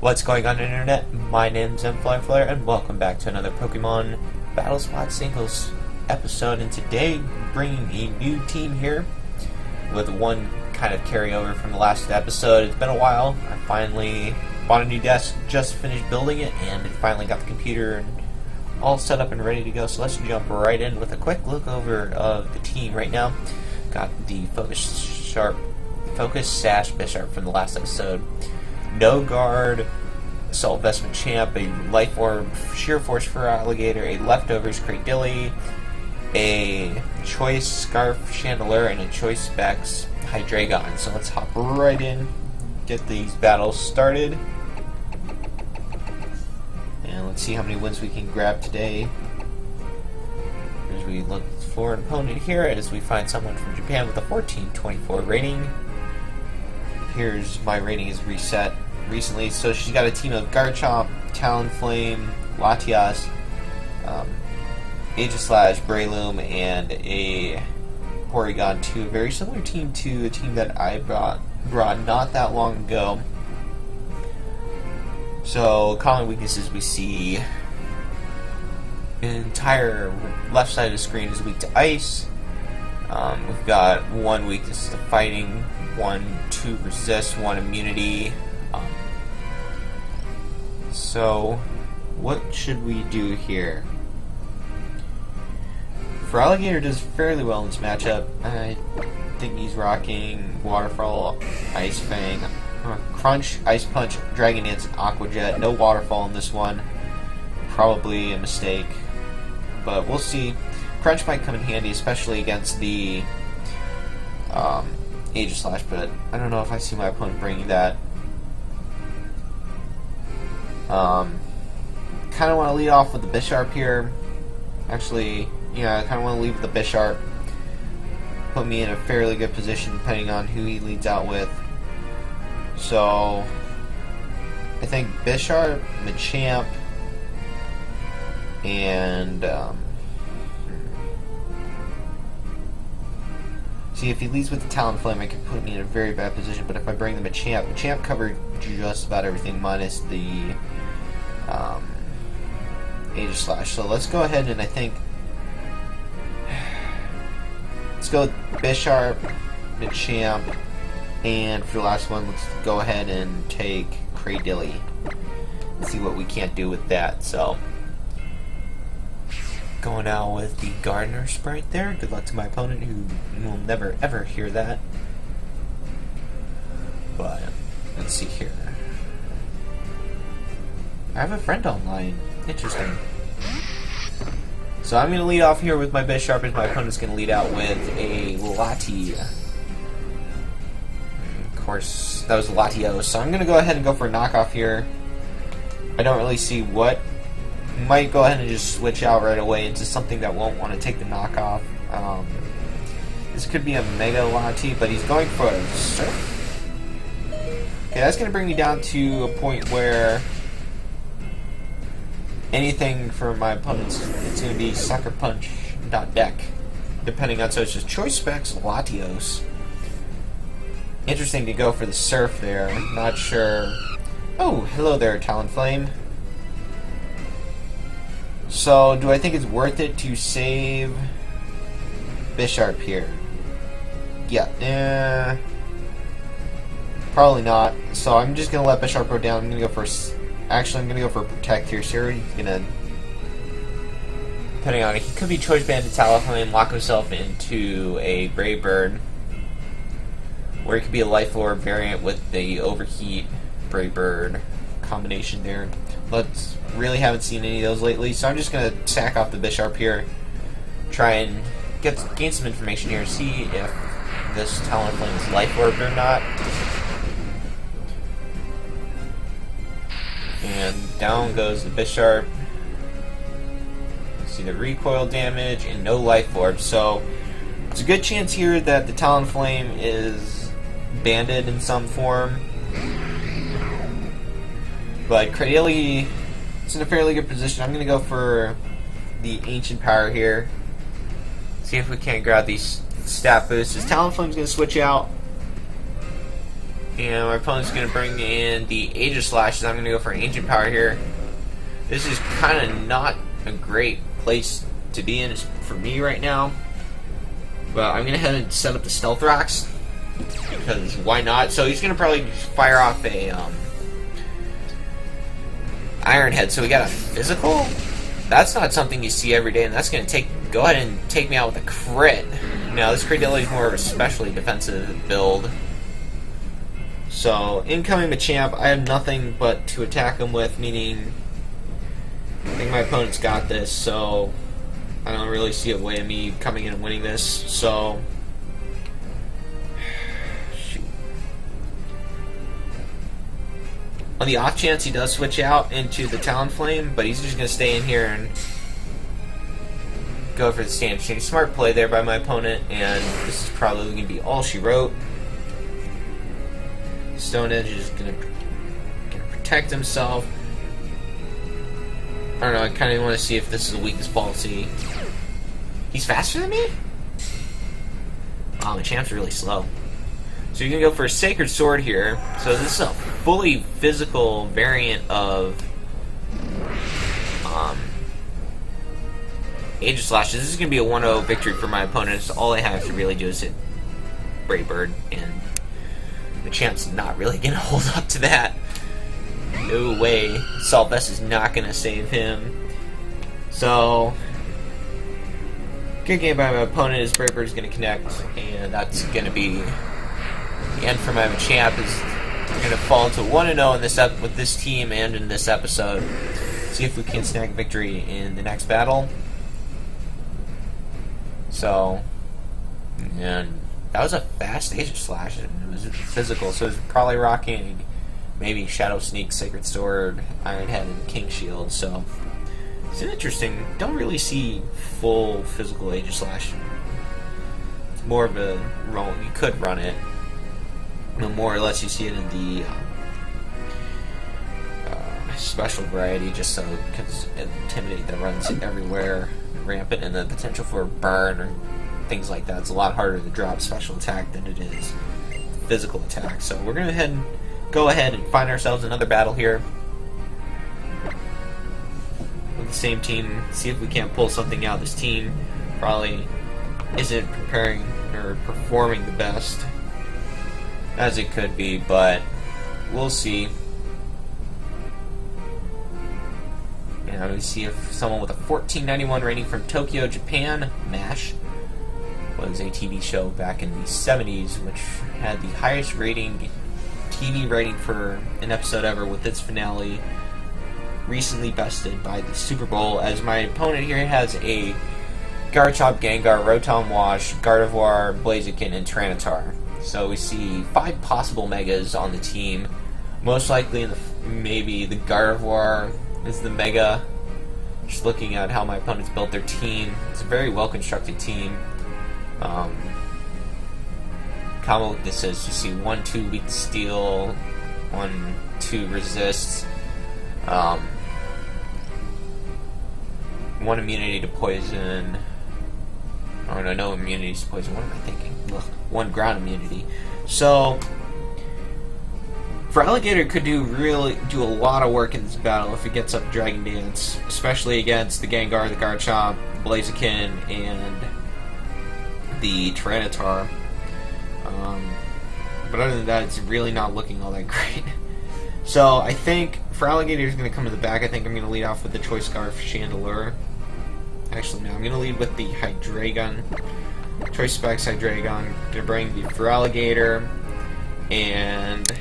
What's going on, internet? My name's mflareflare, and welcome back to another Pokemon Battle Spot Singles episode. And today, bringing a new team here with one kind of carryover from the last episode. It's been a while. I finally bought a new desk, just finished building it, and it finally got the computer and all set up and ready to go. So let's jump right in with a quick look over of the team right now. Got the Focus Sash Bisharp from the last episode. No Guard, Assault Vestment Champ, a Life Orb, Sheer Force for Alligator, a Leftovers Cradilly, a Choice Scarf Chandelier, and a Choice Specs Hydreigon. So let's hop right in, get these battles started, and let's see how many wins we can grab today. As we look for an opponent here, as we find someone from Japan with a 1424 rating. Here's my rating is reset recently. So she's got a team of Garchomp, Talonflame, Latias, Aegislash, Breloom, and a Porygon 2. A very similar team to a team that I brought not that long ago. So common weaknesses we see. The entire left side of the screen is weak to ice. We've got one weakness to fighting, one to resist, one immunity. So what should we do here? For Alligator does fairly well in this matchup. I think he's rocking Waterfall, Ice Fang, Crunch, Ice Punch, Dragon Dance, Aqua Jet. No Waterfall in this one. Probably a mistake, but we'll see. Crunch might come in handy, especially against the Aegislash, but I don't know if I see my opponent bringing that. Kind of want to lead off with the Bisharp here. Actually, yeah, I kind of want to lead with the Bisharp. Put me in a fairly good position depending on who he leads out with. So, I think Bisharp, Machamp, and see, if he leads with the Talonflame, it could put me in a very bad position. But if I bring the Machamp covered just about everything minus the Aegislash. So let's go ahead and I think let's go with Bisharp, Machamp, and for the last one, let's go ahead and take Cradilly. See what we can't do with that. So going out with the Gardener Sprite there. Good luck to my opponent, who will never ever hear that. But let's see here. I have a friend online. Interesting. So I'm going to lead off here with my Bisharp, as my opponent's going to lead out with a Lati. Of course, that was Latios. So I'm going to go ahead and go for a knockoff here. I don't really see what. Might go ahead and just switch out right away into something that won't want to take the knockoff. This could be a Mega Lati, but he's going for a Surf. Okay, that's going to bring me down to a point where anything for my opponents, it's going to be Sucker Punch, .deck. Depending on, so it's just Choice Specs, Latios. Interesting to go for the Surf there. Not sure. Oh, hello there, Talonflame. So, do I think it's worth it to save Bisharp here? Yeah, probably not. So I'm just gonna let Bisharp go down. I'm gonna go for, actually, I'm gonna go for Protect here. So he's gonna, depending on it, he could be Choice Banded Talonflame, lock himself into a Brave Bird, or it could be a Life Orb variant with the Overheat Brave Bird combination there. Let's really haven't seen any of those lately, so I'm just gonna sack off the Bisharp here, try and gain some information here, see if this Talonflame is Life Orb or not. And down goes the Bisharp. See the recoil damage and no Life Orb, so it's a good chance here that the Talonflame is banded in some form. But Cradilly is in a fairly good position. I'm going to go for the Ancient Power here. See if we can't grab these stat boosts. Talonflame's going to switch out. And my opponent's going to bring in the Aegis Slashes. I'm going to go for Ancient Power here. This is kind of not a great place to be in for me right now. But I'm going to head and set up the Stealth Rocks. Because why not? So he's going to probably fire off a Iron Head. So we got a physical? That's not something you see every day. And that's going to go ahead and take me out with a crit. Now this Cradillo is more of a specially defensive build. So, incoming Machamp, I have nothing but to attack him with, meaning I think my opponent's got this, so I don't really see a way of me coming in and winning this, so shoot. On the off chance he does switch out into the Talonflame, but he's just going to stay in here and go for the standard change. Smart play there by my opponent, and this is probably going to be all she wrote. Stone Edge is going to protect himself. I don't know, I kind of want to see if this is a weakness policy. He's faster than me? Wow, the champ's really slow. So you're going to go for a Sacred Sword here. So this is a fully physical variant of Aegis Slashes. This is going to be a 1-0 victory for my opponent. So all I have to really do is hit Brave Bird, and the champ's not really going to hold up to that. No way. Salt Vest is not going to save him. So, good game by my opponent. His Brave Bird is going to connect, and that's going to be the end for my champ. Is going to fall into 1-0 in this with this team and in this episode. See if we can snag victory in the next battle. So, and that was a fast Aegis Slash, and it was physical, so it was probably rocking maybe Shadow Sneak, Sacred Sword, Iron Head, and King Shield, so it's interesting. Don't really see full physical Aegis Slash. It's more of a roll. You could run it, but more or less you see it in the special variety, just so because Intimidate that runs everywhere, rampant, and the potential for burn or things like that. It's a lot harder to drop special attack than it is physical attack. So we're going to go ahead and find ourselves another battle here with the same team. See if we can't pull something out. This team probably isn't preparing or performing the best as it could be, but we'll see. And we see if someone with a 1491 rating from Tokyo, Japan, MASH, was a TV show back in the 70s, which had the highest rating, TV rating for an episode ever, with its finale recently bested by the Super Bowl, as my opponent here has a Garchomp, Gengar, Rotom Wash, Gardevoir, Blaziken, and Tyranitar. So we see 5 possible Megas on the team. Most likely, maybe the Gardevoir is the Mega. Just looking at how my opponents built their team, it's a very well-constructed team. Common weaknesses, you see 1-2 weak to steel, 1-2 resists, 1 immunity to poison, or no immunities to poison, what am I thinking? Ugh. 1 ground immunity. So, Alligator could do a lot of work in this battle if it gets up Dragon Dance, especially against the Gengar, the Garchomp, Blaziken, and the Tyranitar. But other than that, it's really not looking all that great. So I think Alligator is going to come to the back. I think I'm going to lead off with the Choice Scarf Chandelure. Actually, no, I'm going to lead with the Hydreigon. Choice Specs Hydreigon. I'm going to bring the Alligator, and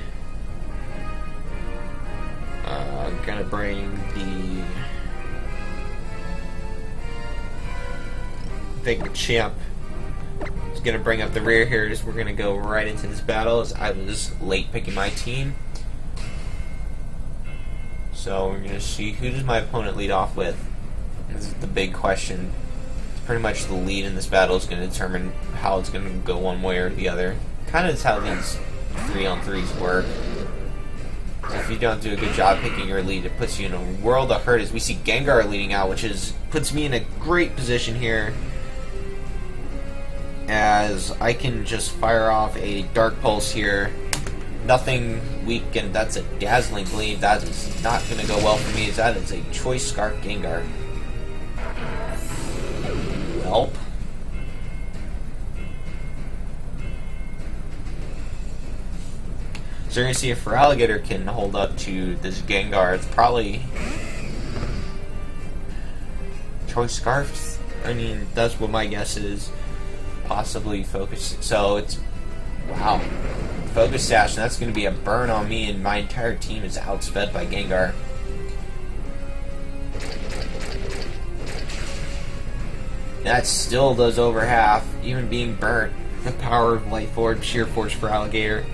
I'm going to bring the Champ. Going to bring up the rear here. We're going to go right into this battle, as I was late picking my team. So we're going to see, who does my opponent lead off with? This is the big question. It's pretty much the lead in this battle is going to determine how it's going to go one way or the other. Kind of is how these 3-on-3s work. So if you don't do a good job picking your lead, it puts you in a world of hurt, as we see Gengar leading out, which puts me in a great position here, as I can just fire off a Dark Pulse here nothing weak, and that's a Dazzling Gleam. That is not going to go well for me. That is a Choice Scarf Gengar. Welp. So you're going to see if Feraligatr can hold up to this Gengar. It's probably Choice Scarf. I mean, that's what my guess is. Possibly Focus. So it's, wow. Focus Sash, and that's going to be a burn on me, and my entire team is outsped by Gengar. That still does over half, even being burnt. The power of Life Orb, Sheer Force for Alligator.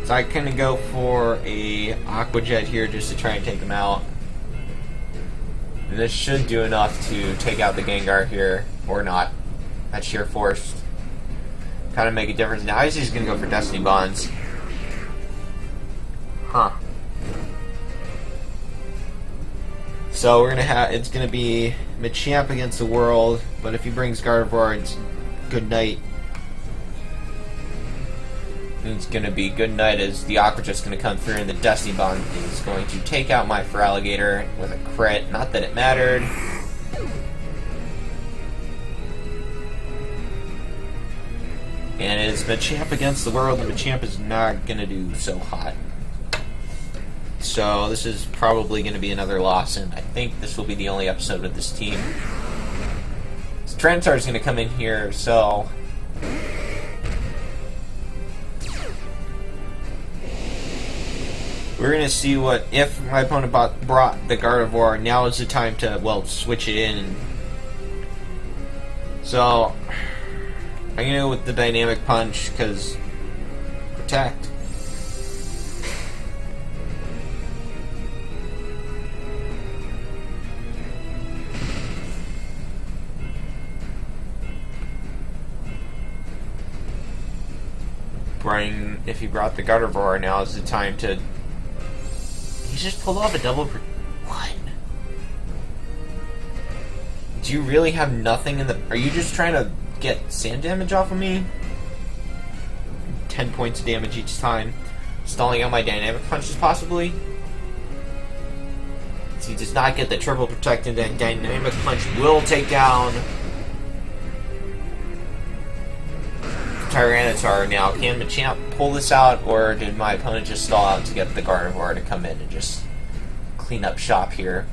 So I kind of go for a Aqua Jet here just to try and take him out. And this should do enough to take out the Gengar here, or not. That Sheer Force kind of make a difference. Now he's just going to go for Destiny Bonds. Huh. So we're gonna have, it's gonna be Machamp against the world, but if he brings Gardevoir, it's good night. It's gonna be good night as the Aqua Jet's gonna come through, and the Destiny Bond is going to take out my Feraligatr with a crit. Not that it mattered. And it's Machamp against the world, and Machamp is not gonna do so hot. So this is probably going to be another loss, and I think this will be the only episode with this team. So Tyranitar is going to come in here, so we're going to see what, if my opponent brought the Gardevoir, now is the time to, well, switch it in. So I'm going to go with the Dynamic Punch, because Protect. If he brought the Gardevoir, now is the time to... He just pulled off a double... What? Do you really have nothing in the... Are you just trying to get sand damage off of me? 10 points of damage each time. Stalling out my Dynamic Punches, possibly? So he does not get the triple protect, and then Dynamic Punch will take down Tyranitar. Now, can Machamp pull this out, or did my opponent just stall out to get the Gardevoir to come in and just clean up shop here?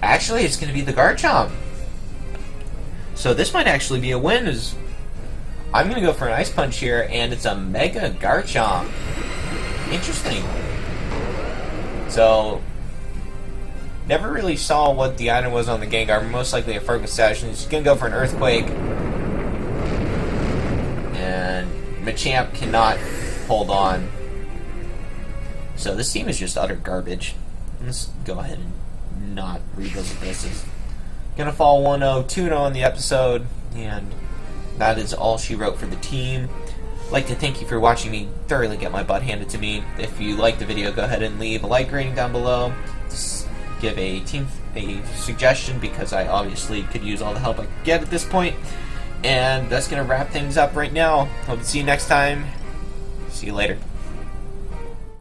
Actually, it's going to be the Garchomp. So this might actually be a win. I'm going to go for an Ice Punch here, and it's a Mega Garchomp. Interesting. So never really saw what the item was on the Gengar. Most likely a Focus Sash. He's going to go for an Earthquake. And Machamp cannot hold on. So this team is just utter garbage. Let's go ahead and not revisit this. It's going to fall 1-0, 2-0 on the episode. And that is all she wrote for the team. I'd like to thank you for watching me thoroughly get my butt handed to me. If you liked the video, go ahead and leave a like rating down below. Give a team a suggestion, because I obviously could use all the help I could get at this point. And that's going to wrap things up right now. Hope to see you next time. See you later.